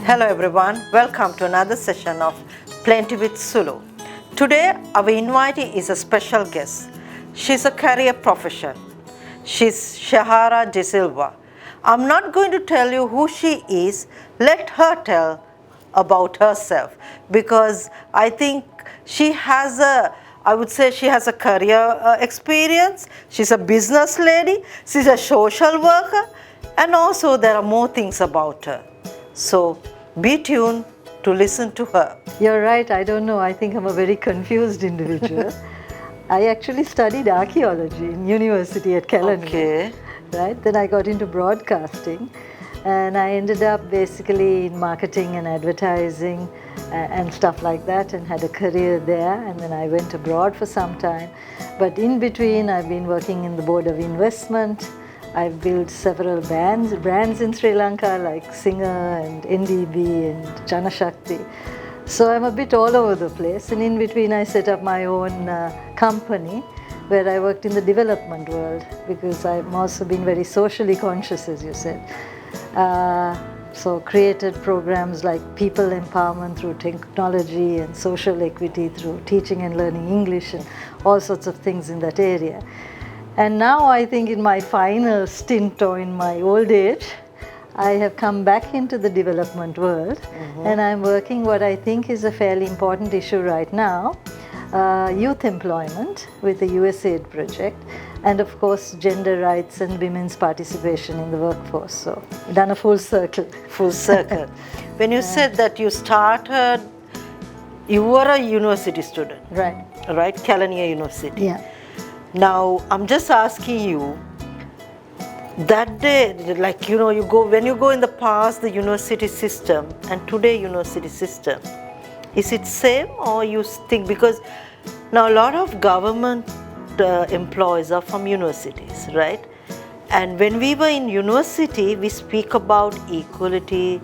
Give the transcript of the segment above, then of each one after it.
Hello everyone, welcome to another session of Plaint-T with Sulo. Today our invitee is a special guest. She's a career professional. She's Shehara De Silva. I'm not going to tell you who she is, let her tell about herself, because I think she has a career experience, she's a business lady, she's a social worker, and also there are more things about her. So be tuned to listen to her. You're right, I don't know, I think I'm a very confused individual. I actually studied archaeology in university at Kellan. Okay. Right, then I got into broadcasting and I ended up basically in marketing and advertising and stuff like that, and had a career there, and then I went abroad for some time. But in between I've been working in the board of investment. I've built several brands in Sri Lanka like Singer and NDB and Janashakti. So I'm a bit all over the place, and in between I set up my own company where I worked in the development world, because I've also been very socially conscious, as you said. So created programs like people empowerment through technology and social equity through teaching and learning English and all sorts of things in that area. And now I think in my final stint, or in my old age, I have come back into the development world, and I'm working what I think is a fairly important issue right now, youth employment with the USAID project, and of course gender rights and women's participation in the workforce. So done a full circle. Full circle. When you said that you started, you were a university student. Right. Right? Kelaniya University. Yeah. Now, I'm just asking you, that day, like, you go, when you go in the past, the university system, and today university system, is it same, or you think, because now a lot of government employees are from universities, right? And when we were in university, we speak about equality,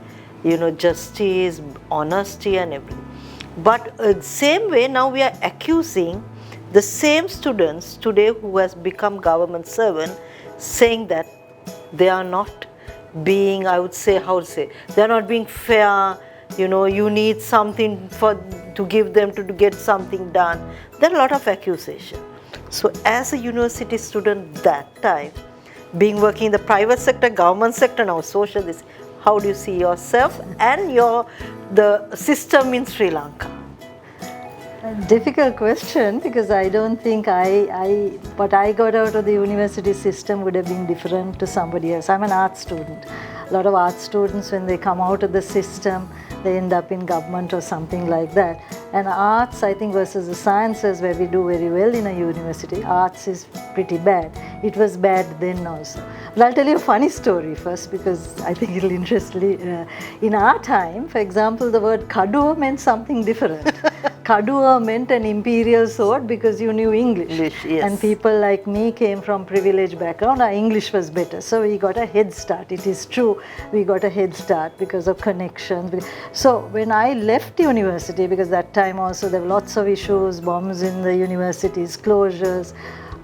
justice, honesty and everything. But same way, now we are accusing the same students today who has become government servant, saying that they are not being, they are not being fair, you need something to give them to get something done. There are a lot of accusations. So as a university student that time, working in the private sector, government sector, now social, how do you see yourself and the system in Sri Lanka? A difficult question, because I don't think what I got out of the university system would have been different to somebody else. I'm an art student. A lot of art students, when they come out of the system, they end up in government or something like that. And arts, I think, versus the sciences, where we do very well in a university, arts is pretty bad. It was bad then also. But I'll tell you a funny story first, because I think it'll interest you. In our time, for example, the word kaduwa meant something different. Kaduwa meant an imperial sword because you knew English. Yes. And people like me came from privileged background, our English was better. So we got a head start. It is true, we got a head start because of connections. So when I left university, because that time also there were lots of issues, bombs in the universities, closures,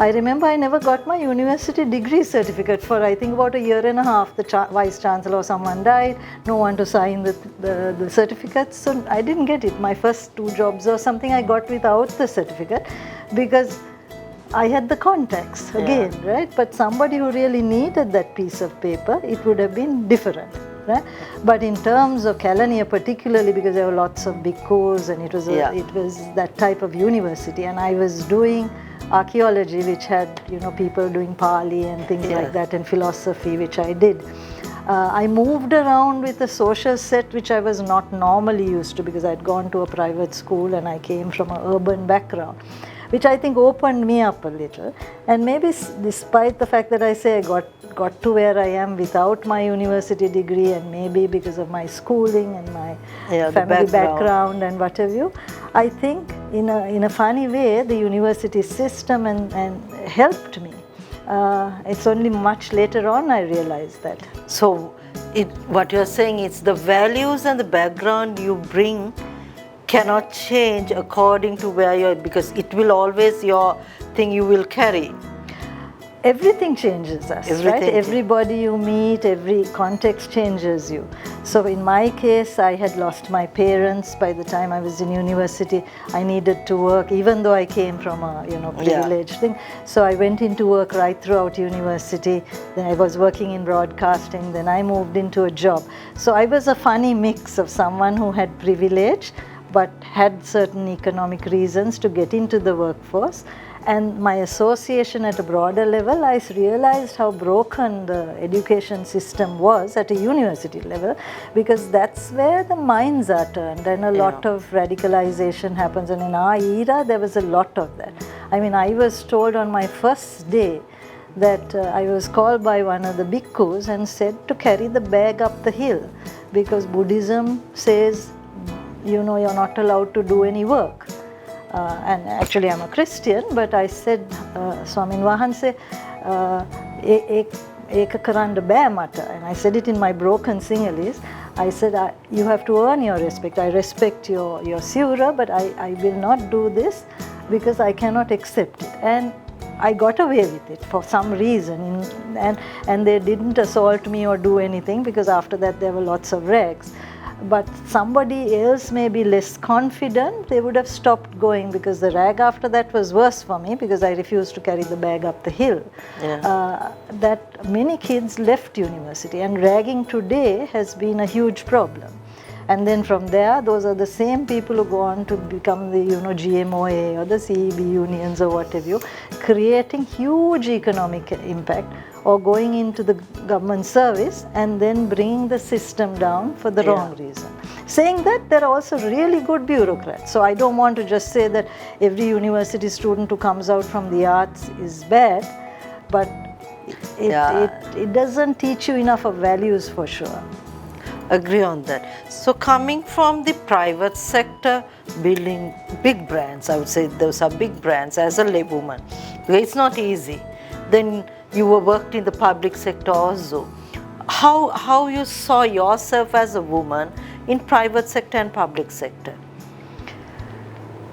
I remember I never got my university degree certificate for I think about a year and a half. The vice chancellor or someone died, no one to sign the certificates, so I didn't get it. My first 2 jobs or something I got without the certificate, because I had the contacts again, right? But somebody who really needed that piece of paper, it would have been different. Right? But in terms of Kelaniya particularly, because there were lots of bhikkhus and it was that type of university, and I was doing archaeology, which had people doing Pali and things like that, and philosophy, which I did. I moved around with a social set which I was not normally used to, because I'd gone to a private school and I came from an urban background, which I think opened me up a little. And maybe despite the fact that I say I got to where I am without my university degree, and maybe because of my schooling and my family background and what have you, I think in a funny way the university system and helped me. It's only much later on I realized that. So what you're saying is the values and the background you bring cannot change according to where you're, because it will always your thing you will carry. everything changes us, Everything right? Everybody you meet, every context changes you. So in my case, I had lost my parents by the time I was in university. I needed to work, even though I came from a privileged thing. So I went into work right throughout university. Then I was working in broadcasting. Then I moved into a job. So I was a funny mix of someone who had privilege, but had certain economic reasons to get into the workforce. And my association at a broader level, I realized how broken the education system was at a university level, because that's where the minds are turned and a lot of radicalization happens. And in our era, there was a lot of that. I mean, I was told on my first day that I was called by one of the bhikkhus and said to carry the bag up the hill, because Buddhism says, you're not allowed to do any work. And actually I'm a Christian, but I said, Swamin Wahanse, eka karanda bෑ mata. And I said it in my broken Sinhalese. I said, you have to earn your respect. I respect your siura, but I will not do this because I cannot accept it. And I got away with it for some reason, and they didn't assault me or do anything, because after that there were lots of rags. But somebody else may be less confident, they would have stopped going, because the rag after that was worse for me, because I refused to carry the bag up the hill. That many kids left university, and ragging today has been a huge problem. And then from there, those are the same people who go on to become the GMOA or the CEB unions or whatever you, creating huge economic impact, or going into the government service and then bringing the system down for the wrong reason. Saying that, there are also really good bureaucrats. So I don't want to just say that every university student who comes out from the arts is bad, but it doesn't teach you enough of values for sure. Agree on that. So coming from the private sector, building big brands, I would say those are big brands as a laywoman. It's not easy. Then you were worked in the public sector also. How you saw yourself as a woman in private sector and public sector?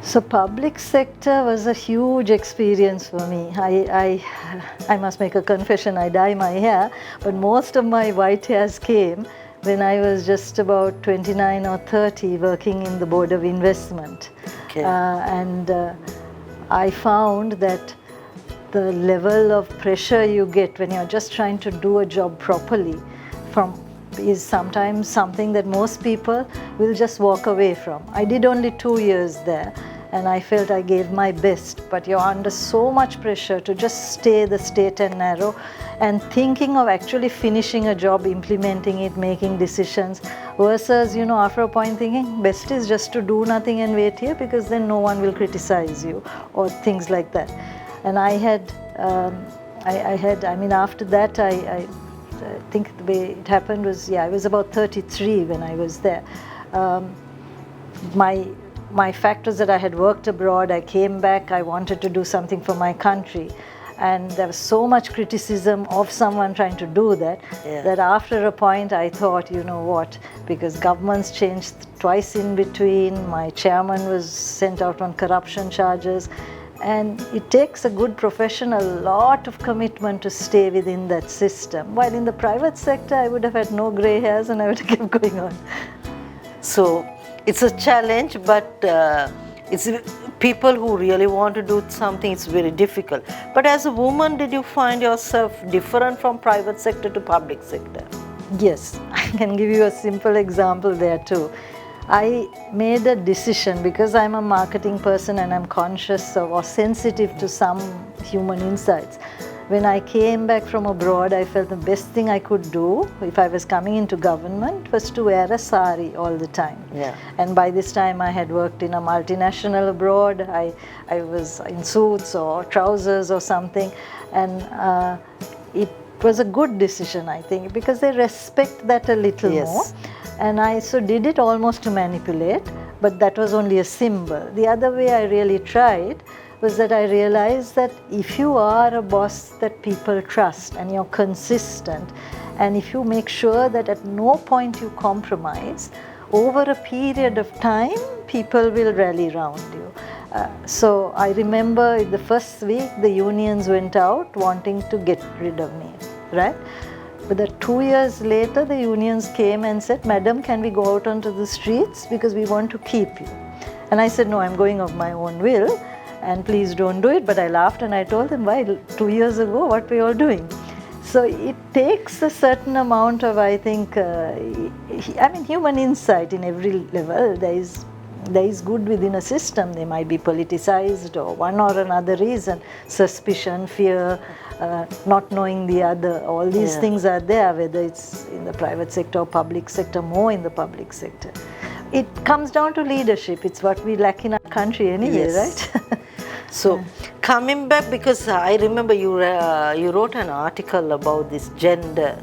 So public sector was a huge experience for me. I must make a confession, I dye my hair, but most of my white hairs came when I was just about 29 or 30, working in the Board of Investment. And I found that the level of pressure you get when you're just trying to do a job properly is sometimes something that most people will just walk away from. I did only 2 years there, and I felt I gave my best, but you're under so much pressure to just stay the straight and narrow, and thinking of actually finishing a job, implementing it, making decisions, versus, after a point thinking, best is just to do nothing and wait here, because then no one will criticize you, or things like that. And after that, I think the way it happened was, I was about 33 when I was there. My fact was that I had worked abroad, I came back, I wanted to do something for my country. And there was so much criticism of someone trying to do that, that after a point I thought, because governments changed twice in between, my chairman was sent out on corruption charges, and it takes a good professional a lot of commitment to stay within that system. While in the private sector, I would have had no grey hairs and I would have kept going on. So it's a challenge, but it's people who really want to do something, it's very difficult. But as a woman, did you find yourself different from private sector to public sector? Yes, I can give you a simple example there too. I made a decision, because I'm a marketing person and I'm conscious of or sensitive to some human insights. When I came back from abroad, I felt the best thing I could do if I was coming into government was to wear a sari all the time. And by this time I had worked in a multinational abroad. I was in suits or trousers or something, and it was a good decision, I think, because they respect that a little more. And I did it almost to manipulate, but that was only a symbol. The other way I really tried was that I realized that if you are a boss that people trust and you're consistent, and if you make sure that at no point you compromise, over a period of time, people will rally around you. So I remember the first week the unions went out wanting to get rid of me, right? But that 2 years later the unions came and said, Madam, can we go out onto the streets because we want to keep you? And I said, no, I'm going of my own will and please don't do it. But I laughed and I told them, why, 2 years ago, what were you all doing? So it takes a certain amount of, I think, human insight in every level. There is good within a system. They might be politicized or one or another reason, suspicion, fear, not knowing the other. All these things are there, whether it's in the private sector or public sector, more in the public sector. It comes down to leadership. It's what we lack in our country anyway, right? So coming back, because I remember you wrote an article about this gender,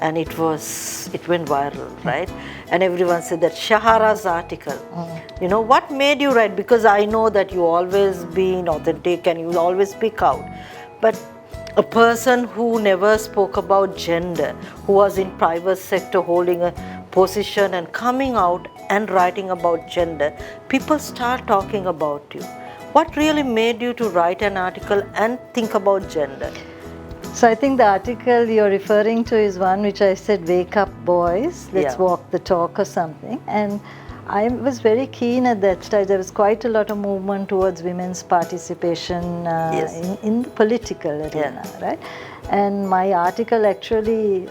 and it went viral, right? And everyone said that Shehara's article. You know, what made you write? Because I know that you always been authentic and you always speak out. But a person who never spoke about gender, who was in private sector holding a position and coming out and writing about gender, people start talking about you. What really made you to write an article and think about gender? So I think the article you're referring to is one which I said, wake up boys, let's walk the talk or something. And I was very keen at that stage. There was quite a lot of movement towards women's participation in the political arena, right? And my article actually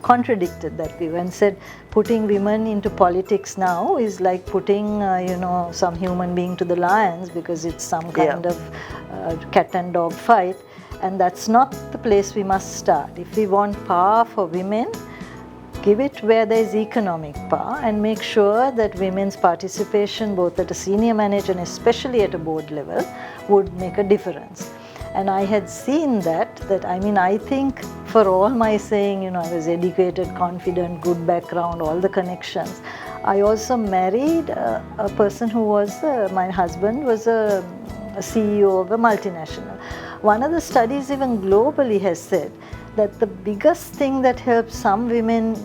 contradicted that view and said putting women into politics now is like putting some human being to the lions because it's some kind of cat and dog fight, and that's not the place we must start. If we want power for women, give it where there is economic power and make sure that women's participation both at a senior manager and especially at a board level would make a difference. And I had seen that I think for all my saying, I was educated, confident, good background, all the connections, I also married a person who was, my husband was a CEO of a multinational. One of the studies even globally has said that the biggest thing that helps some women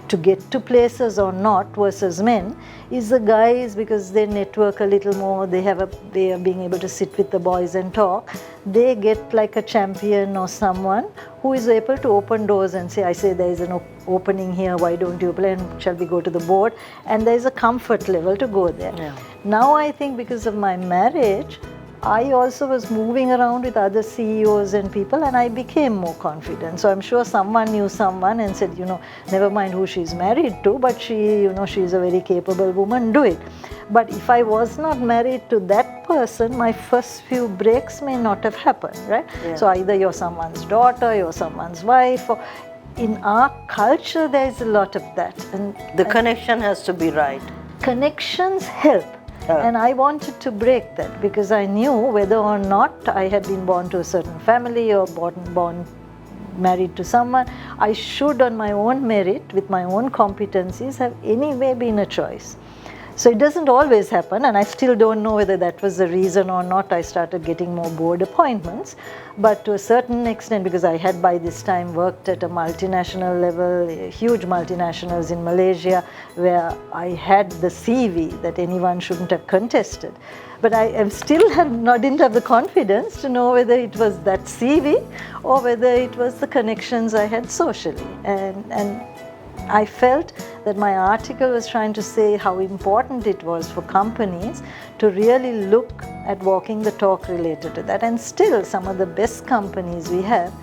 to get to places or not versus men is the guys, because they network a little more, they are being able to sit with the boys and talk. They get like a champion or someone who is able to open doors and say, I say there is an opening here, why don't you play, and shall we go to the board? And there is a comfort level to go there. Now I think because of my marriage, I also was moving around with other CEOs and people, and I became more confident. So I'm sure someone knew someone and said, never mind who she's married to, but she, she's a very capable woman, do it. But if I was not married to that person, my first few breaks may not have happened, right? So either you're someone's daughter, you're someone's wife, or in our culture there is a lot of that. And the connection has to be right. Connections help. And I wanted to break that because I knew whether or not I had been born to a certain family or born married to someone, I should on my own merit, with my own competencies, have anyway been a choice. So it doesn't always happen, and I still don't know whether that was the reason or not I started getting more board appointments. But to a certain extent, because I had by this time worked at a multinational level, huge multinationals in Malaysia, where I had the CV that anyone shouldn't have contested. But I didn't have the confidence to know whether it was that CV or whether it was the connections I had socially. And I felt that my article was trying to say how important it was for companies to really look at walking the talk related to that. And still, some of the best companies we have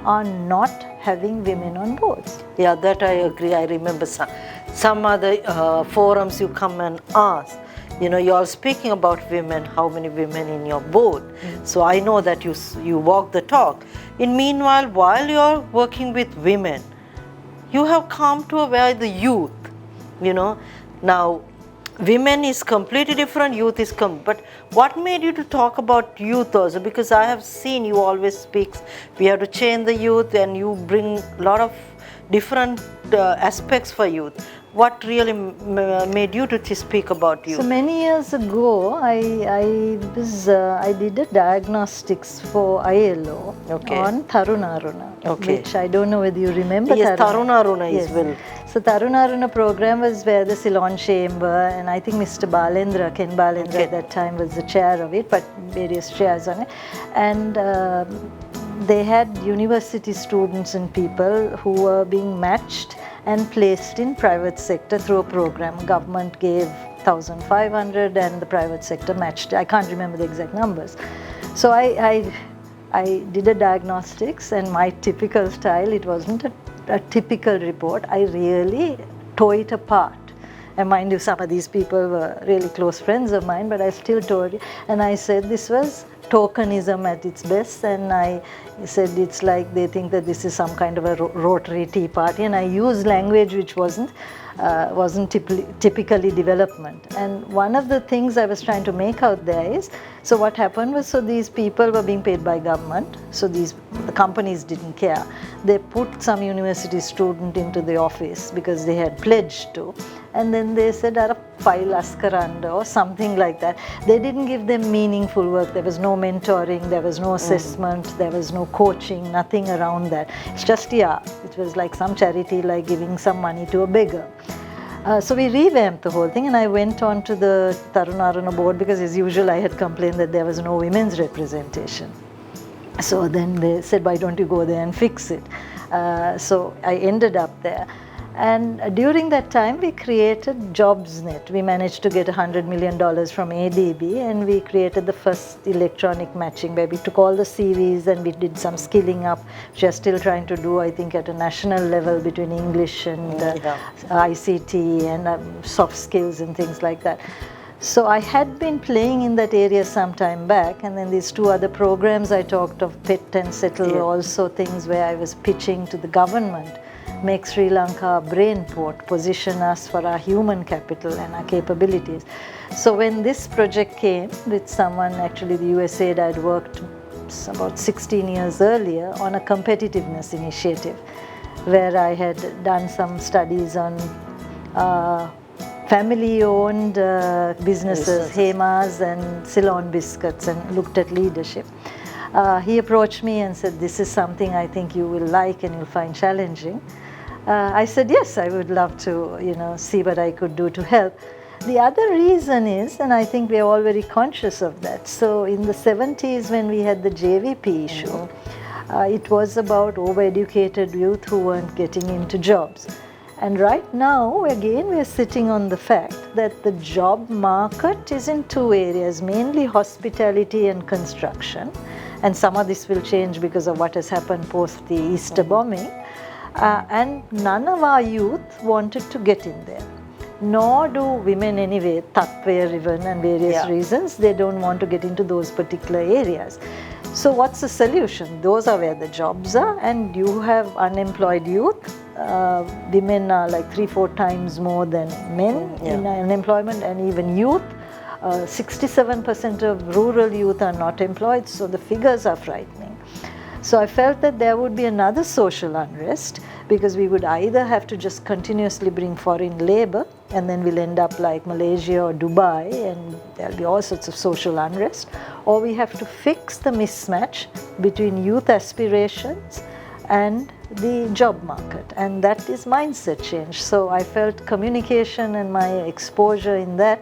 are not having women on boards. Yeah, that I agree. I remember some other forums you come and ask, you're speaking about women, how many women in your board. So I know that you walk the talk. Meanwhile, while you're working with women, you have come to aware the youth, Now, women is completely different, youth is but what made you to talk about youth also? Because I have seen you always speak, we have to change the youth, and you bring a lot of different aspects for youth. What really made you to speak about youth? So many years ago, I did a diagnostics for ILO on Tarunaruna, which I don't know whether you remember. Yes, Tarunaruna is well. So Tarunaruna program was where the Ceylon Chamber and I think Mr. Balendra, Ken Balendra at that time was the chair of it, but various chairs on it. And they had university students and people who were being matched and placed in private sector through a program. Government gave 1,500 and the private sector matched. I can't remember the exact numbers. So I did a diagnostics, and my typical style, it wasn't a typical report. I really tore it apart. And mind you, some of these people were really close friends of mine, but I still tore it. And I said this was tokenism at its best, and I said it's like they think that this is some kind of a Rotary Tea Party, and I used language which wasn't typically development. And one of the things I was trying to make out there is, so what happened was, so these people were being paid by government, so the companies didn't care. They put some university student into the office because they had pledged to, and then they said, "Ara file askaranda," or something like that. They didn't give them meaningful work. There was no mentoring, there was no assessment, there was no coaching, nothing around that. It's just, it was like some charity, like giving some money to a beggar. So we revamped the whole thing, and I went on to the Tarunaruna board because, as usual, I had complained that there was no women's representation. So then they said, "Why don't you go there and fix it?" So I ended up there. And during that time, we created JobsNet. We managed to get $100 million from ADB, and we created the first electronic matching where we took all the CVs and we did some skilling up, which we are still trying to do, I think, at a national level between English and ICT and soft skills and things like that. So I had been playing in that area some time back, and then these two other programs I talked of, PET and Settle, were also things where I was pitching to the government. Make Sri Lanka a brain port, position us for our human capital and our capabilities. So when this project came with someone, actually the USAID, I'd worked about 16 years earlier on a competitiveness initiative where I had done some studies on family-owned businesses, Hemas and Ceylon Biscuits, and looked at leadership. He approached me and said, "This is something I think you will like and you'll find challenging." I said, "Yes, I would love to, see what I could do to help." The other reason is, and I think we are all very conscious of that, so in the 70s when we had the JVP issue, it was about overeducated youth who weren't getting into jobs. And right now, again, we're sitting on the fact that the job market is in two areas, mainly hospitality and construction. And some of this will change because of what has happened post the Easter bombing. And none of our youth wanted to get in there. Nor do women anyway, Tattvaya driven and various reasons, they don't want to get into those particular areas. So what's the solution? Those are where the jobs are, and you have unemployed youth. Women are like 3-4 times more than men in unemployment, and even youth. 67% of rural youth are not employed, so the figures are frightening. So I felt that there would be another social unrest, because we would either have to just continuously bring foreign labor, and then we'll end up like Malaysia or Dubai, and there'll be all sorts of social unrest, or we have to fix the mismatch between youth aspirations and the job market, and that is mindset change. So I felt communication and my exposure in that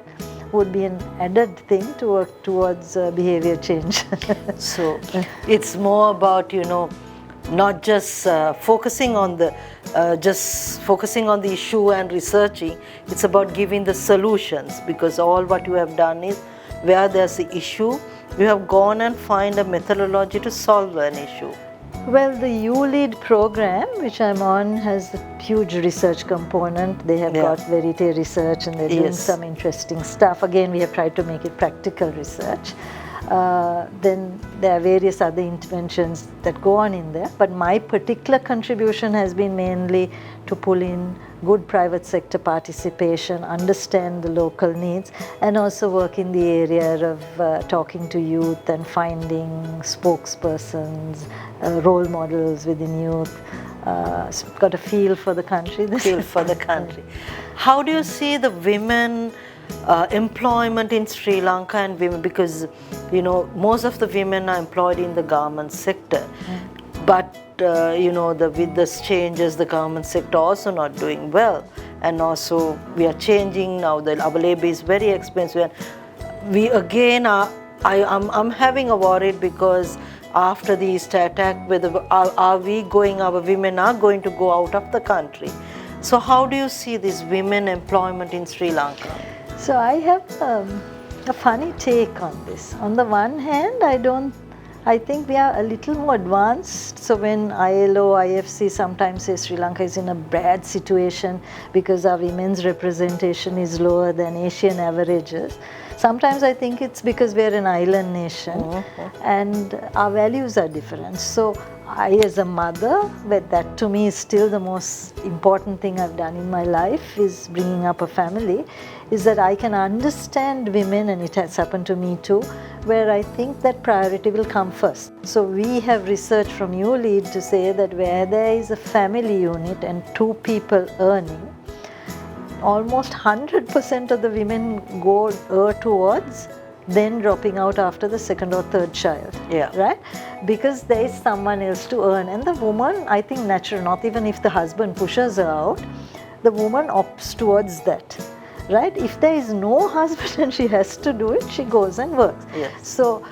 would be an added thing to work towards behavior change. So it's more about, not just focusing on the issue and researching. It's about giving the solutions, because all what you have done is, where there's the issue, you have gone and find a methodology to solve an issue. Well, the ULEAD program, which I'm on, has a huge research component. They have got verite research, and they're doing some interesting stuff. Again, we have tried to make it practical research. Then there are various other interventions that go on in there. But my particular contribution has been mainly to pull in good private sector participation, understand the local needs, and also work in the area of talking to youth and finding spokespersons, role models within youth. Got a feel for the country. Feel for the country. How do you see the women employment in Sri Lanka and women? Because most of the women are employed in the garment sector, but with the changes, the garment sector also not doing well, and also we are changing now. Our labor is very expensive, and we again are. I'm having a worry because after the Easter attack, whether our women are going to go out of the country. So how do you see this women employment in Sri Lanka? So I have a funny take on this. On the one hand, I think we are a little more advanced. So when ILO, IFC sometimes say Sri Lanka is in a bad situation because our women's representation is lower than Asian averages, sometimes I think it's because we are an island nation and our values are different. So I, as a mother, but that to me is still the most important thing I've done in my life, is bringing up a family, is that I can understand women, and it has happened to me too, where I think that priority will come first. So we have research from ULEAD to say that where there is a family unit and two people earning, almost 100% of the women go towards then dropping out after the second or third child, right? Because there is someone else to earn. And the woman, I think natural, not even if the husband pushes her out, the woman opts towards that, right? If there is no husband and she has to do it, she goes and works. Yes. So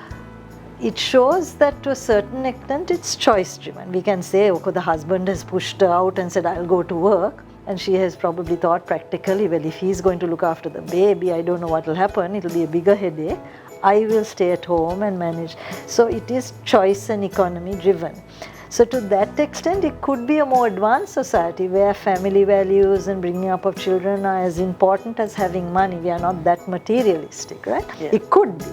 it shows that to a certain extent it's choice driven. We can say, okay, the husband has pushed her out and said, I'll go to work. And she has probably thought practically, well, if he's going to look after the baby, I don't know what will happen. It'll be a bigger headache. I will stay at home and manage. So it is choice and economy driven. So to that extent, it could be a more advanced society where family values and bringing up of children are as important as having money. We are not that materialistic, right? Yeah. It could be.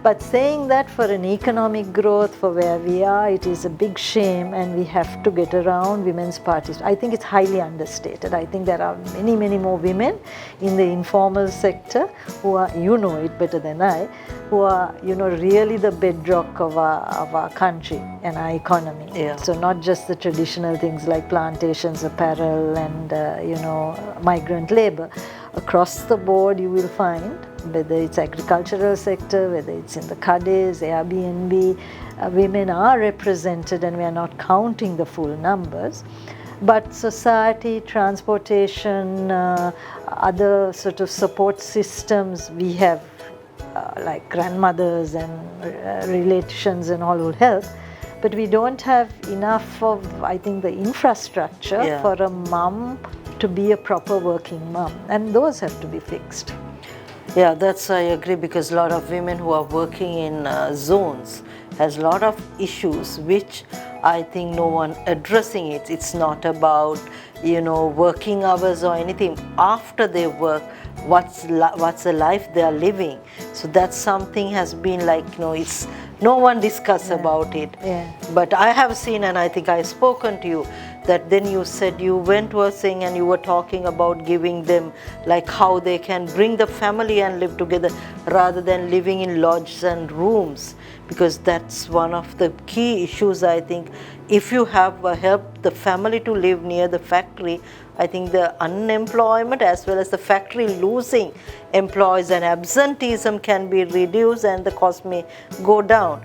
But saying that for an economic growth, for where we are, it is a big shame, and we have to get around women's participation. I think it's highly understated. I think there are many, many more women in the informal sector who are, you know it better than I, who are, really the bedrock of our country and our economy. Yeah. So not just the traditional things like plantations, apparel, and, migrant labor. Across the board, you will find, whether it's agricultural sector, whether it's in the Kades, Airbnb, women are represented, and we are not counting the full numbers. But society, transportation, other sort of support systems, we have like grandmothers and relations and all who help. But we don't have enough of, I think, the infrastructure for a mum to be a proper working mum, and those have to be fixed. Yeah, I agree, because a lot of women who are working in zones has a lot of issues which I think no one addressing it. It's not about, working hours or anything. After they work, what's the life they are living? So that's something has been like, it's no one discuss about it. Yeah. But I have seen, and I think I've spoken to you, that then you said you went to a thing and you were talking about giving them like how they can bring the family and live together rather than living in lodges and rooms, because that's one of the key issues. I think if you have helped the family to live near the factory, I think the unemployment as well as the factory losing employees and absenteeism can be reduced and the cost may go down.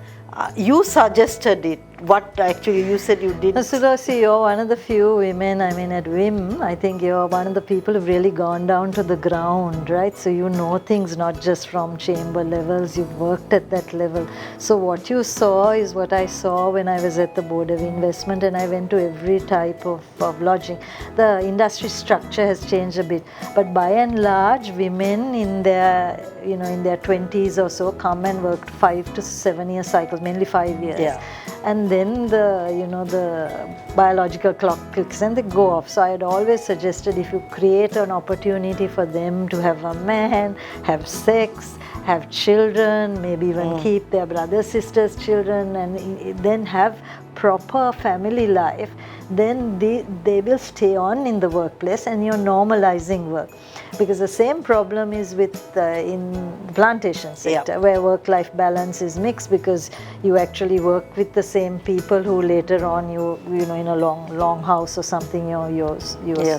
You suggested it. What actually you said you did? Sulo, you're one of the few women, at WIM, I think you're one of the people who've really gone down to the ground, right? So you know things not just from chamber levels, you've worked at that level. So what you saw is what I saw when I was at the Board of Investment, and I went to every type of lodging. The industry structure has changed a bit, but by and large, women in their, in their 20s or so come and work 5 to 7 year cycles, mainly 5 years. Yeah. and then the biological clock clicks and they go off. So I had always suggested, if you create an opportunity for them to have a man, have sex, have children, maybe even keep their brothers, sisters, children, and then have proper family life, then they will stay on in the workplace, and you're normalizing work. Because the same problem is with in the plantation sector, where work-life balance is mixed, because you actually work with the same people who later on you know in a long house or something, you're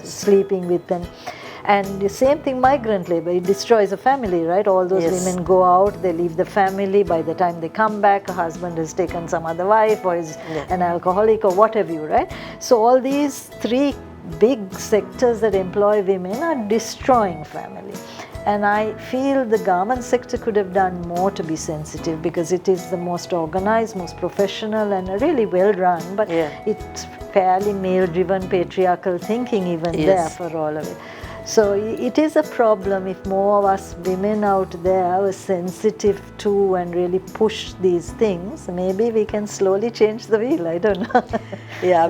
sleeping with them. And the same thing, migrant labor, it destroys a family, right? All those women go out, they leave the family. By the time they come back, a husband has taken some other wife or is an alcoholic or whatever you, right? So all these three big sectors that employ women are destroying family. And I feel the garment sector could have done more to be sensitive, because it is the most organized, most professional, and really well run, but it's fairly male-driven, patriarchal thinking even there for all of it. So it is a problem if more of us women out there were sensitive to and really push these things. Maybe we can slowly change the wheel, I don't know.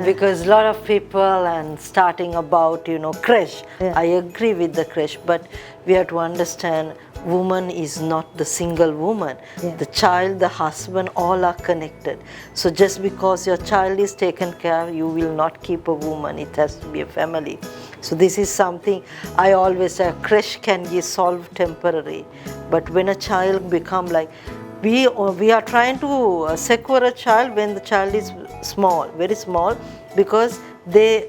Because a lot of people and starting about, creche. I agree with the creche, but we have to understand woman is not the single woman. The child, the husband, all are connected. So just because your child is taken care of, you will not keep a woman. It has to be a family. So this is something I always say, creche can be solved temporary. But when a child become like, we are trying to secure a child when the child is small, very small, because they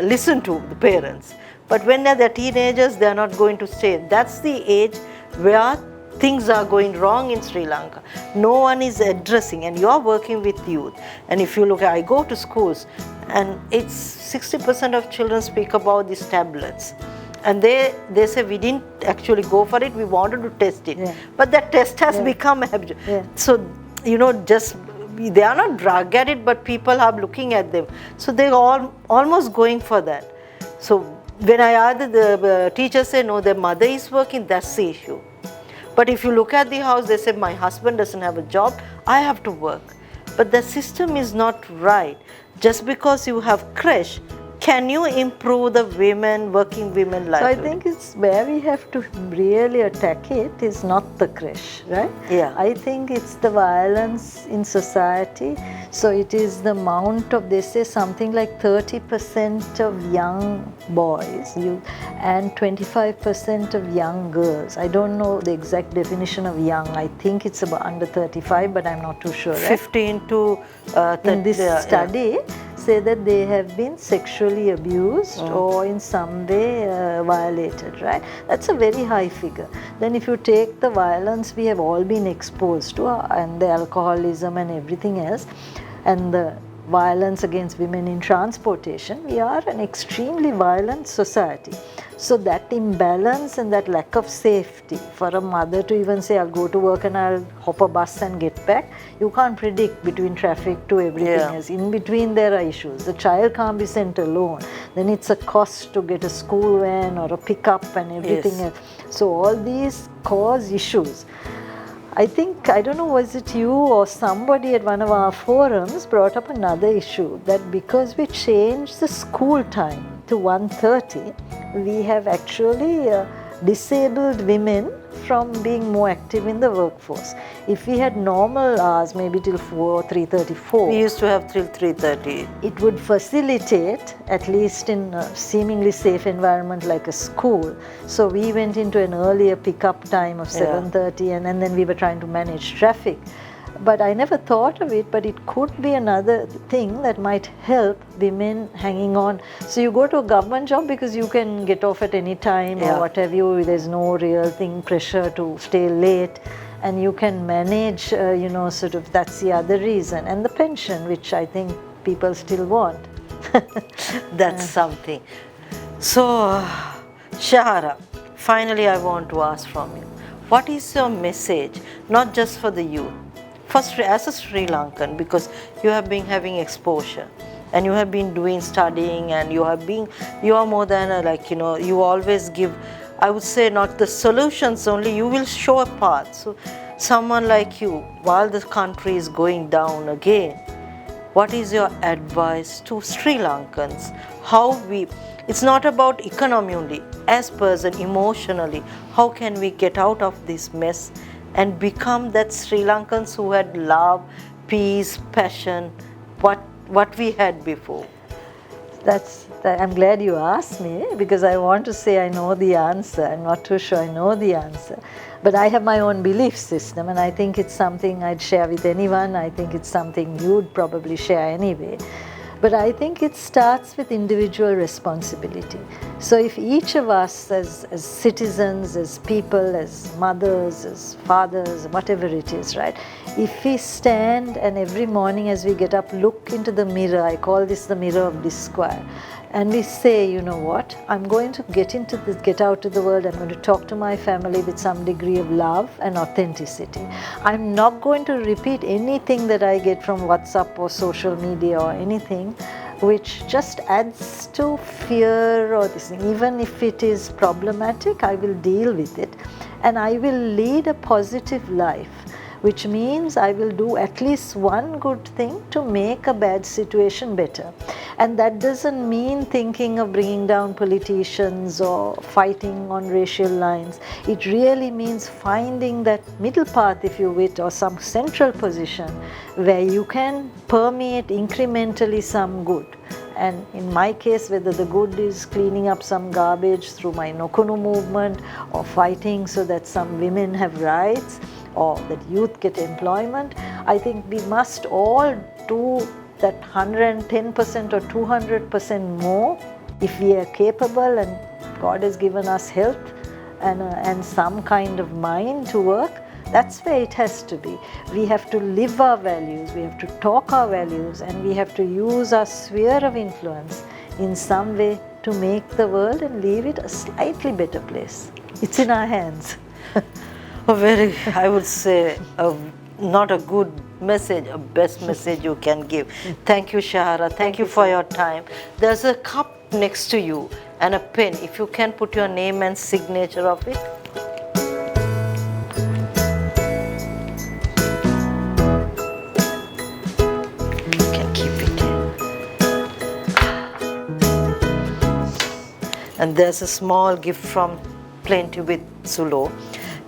listen to the parents. But when they're teenagers, they are not going to stay. That's the age where things are going wrong in Sri Lanka. No one is addressing, and you are working with youth. And if you look, I go to schools, and it's 60% of children speak about these tablets. And they say, we didn't actually go for it, we wanted to test it. But that test has become habitual. So, they are not drug at it, but people are looking at them. So they're almost going for that. So when I asked, the teachers say, no, their mother is working, that's the issue. But if you look at the house, they say, my husband doesn't have a job, I have to work. But the system is not right. Just because you have creche, can you improve the working women life? So I think it's where we have to really attack it is not the creche, right? I think it's the violence in society. So it is the amount of, they say something like 30% of young boys and 25% of young girls. I don't know the exact definition of young. I think it's about under 35, but I'm not too sure. 15 to 30. In this study, say that they have been sexually abused or in some way violated, right? That's a very high figure. Then if you take the violence we have all been exposed to, and the alcoholism and everything else, and the violence against women in transportation, we are an extremely violent society. So that imbalance and that lack of safety, for a mother to even say, I'll go to work and I'll hop a bus and get back, you can't predict between traffic to everything else. In between there are issues. The child can't be sent alone. Then it's a cost to get a school van or a pickup and everything else. So all these cause issues. I think, I don't know, was it you or somebody at one of our forums brought up another issue, that because we changed the school time to 1:30, we have actually disabled women from being more active in the workforce. If we had normal hours, maybe till 4 or 3:34. We used to have till 3:30. It would facilitate, at least in a seemingly safe environment like a school. So we went into an earlier pickup time of 7:30 and then we were trying to manage traffic. But I never thought of it, but it could be another thing that might help women hanging on. So you go to a government job because you can get off at any time or whatever you, there's no real pressure to stay late, and you can manage, sort of, that's the other reason. And the pension, which I think people still want. That's something. So, Shehara, finally I want to ask from you, what is your message, not just for the youth, as a Sri Lankan, because you have been having exposure and you have been doing studying, and you are more than you always give, I would say, not the solutions only, you will show a path. So someone like you, while the country is going down again, what is your advice to Sri Lankans? It's not about economy only, as person, emotionally, how can we get out of this mess and become that Sri Lankans who had love, peace, passion, what we had before? I'm glad you asked me, because I want to say I know the answer. I'm not too sure I know the answer. But I have my own belief system, and I think it's something I'd share with anyone. I think it's something you'd probably share anyway. But I think it starts with individual responsibility. So if each of us as citizens, as people, as mothers, as fathers, whatever it is, right? If we stand and every morning as we get up, look into the mirror, I call this the mirror of discord, and we say, you know what, I'm going to get out to the world, I'm going to talk to my family with some degree of love and authenticity. I'm not going to repeat anything that I get from WhatsApp or social media or anything which just adds to fear or this thing. Even if it is problematic, I will deal with it and I will lead a positive life, which means I will do at least one good thing to make a bad situation better. And that doesn't mean thinking of bringing down politicians or fighting on racial lines. It really means finding that middle path, if you will, or some central position where you can permeate incrementally some good. And in my case, whether the good is cleaning up some garbage through my Nokunu movement, or fighting so that some women have rights, or that youth get employment, I think we must all do that 110% or 200% more if we are capable, and God has given us health and some kind of mind to work. That's where it has to be. We have to live our values, we have to talk our values, and we have to use our sphere of influence in some way to make the world and leave it a slightly better place. It's in our hands. I would say, not a good message, a best message you can give. Thank you, Shehara. Thank you for your time. There's a cup next to you and a pen. If you can put your name and signature of it. You can keep it. And there's a small gift from Plaint-T with Sulo.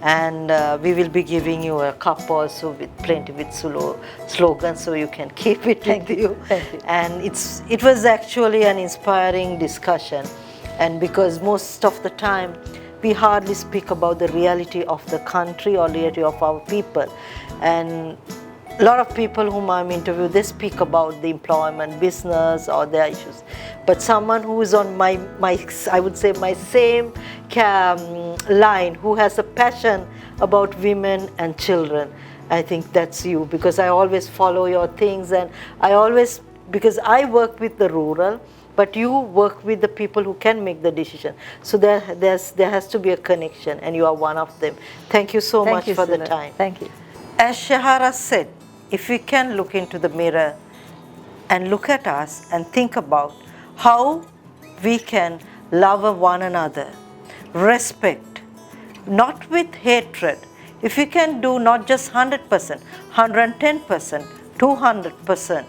And we will be giving you a cup also with Plaint-T with Sulo slogan, so you can keep it with you. Thank you. And it was actually an inspiring discussion, and because most of the time we hardly speak about the reality of the country or reality of our people, and a lot of people whom I'm interviewing, they speak about the employment, business, or their issues. But someone who is on my I would say my same line, who has a passion about women and children, I think that's you, because I always follow your things, and because I work with the rural, but you work with the people who can make the decision. So there has to be a connection, and you are one of them. Thank you so much for the time. Thank you. As Shehara said, if we can look into the mirror and look at us and think about how we can love one another, respect, not with hatred. If we can do not just 100%, 110%, 200%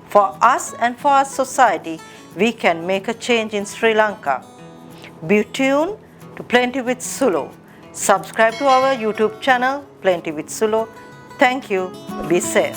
for us and for our society, we can make a change in Sri Lanka. Be tuned to Plaint-T with Sulo. Subscribe to our YouTube channel, Plaint-T with Sulo. Thank you. Be safe.